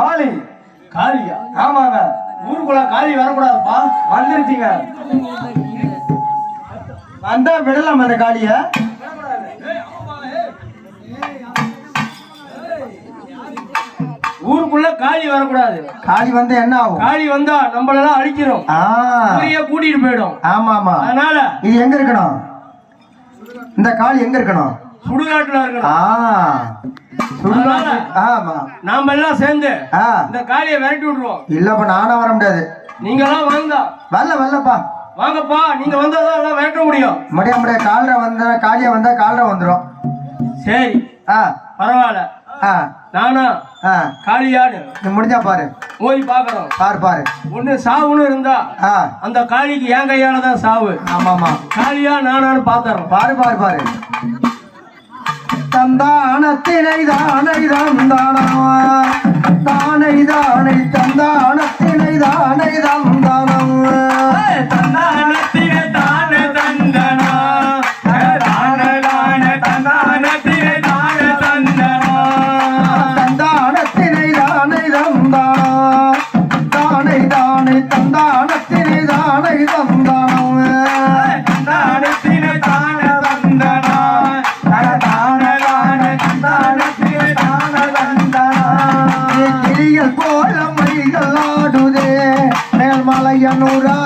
காளி. காளியா? ஆமாங்க. ஊருக்குள்ள காளி வரக்கூடாதுப்பா. வந்துருச்சுங்க. வந்தா விடலாம் அந்த காளிய. ஊருக்குள்ள காளி வரக்கூடாது. காளி வந்தா என்ன ஆகும்? காளி வந்தா நம்மளெல்லாம் அழிக்கிறோம், கூட்டிட்டு போயிடும். ஆமா ஆமா. அதனால இது எங்க இருக்கணும்? இந்த காளி எங்க இருக்கணும்? சுடுகாட்டுல இருக்கணும். சுடுகாட்டு. ஆமா. நாம எல்லாம் சேர்ந்து இந்த காளியை விரட்டி விட்டுருவோம். இல்லப்பா நானா வர முடியாது. நீங்க எல்லாம் வாங்க. வரலப்பா. வாங்கப்பா, நீங்க வந்தாதான் எல்லாம் விரட்ட முடியும். முடிய கால்ற வந்தா காளியா வந்தா கால்ற வந்துரும். சரி பரவாயில்ல. நானா காளியான்னு முடிஞ்சா பாரு, போய் பாக்குறோம். பாரு ஒண்ணு சாவுன்னு இருந்தா அந்த காளிக்கு என் கையாலதான் சாவு. ஆமாமா. காளியா நானான்னு பாத்துறோம். பாரு தந்தானத்தினை தானை தந்தானமா, தானை தானை தந்தானத்தினை தானை தந்தானம், தந்தானத்தினை தானே தந்தனா, தானே தானே தந்தானத்தினை தானே தந்தனா, தந்தானத்தினை தானை தந்தானா, தானை தானை தந்தானத்தினை தானை தந்தானம், தந்தானத்தினை தானே தந்தனா, கிளிகள் போல மைகள் ஆடுதே மேல்மலையனூரா.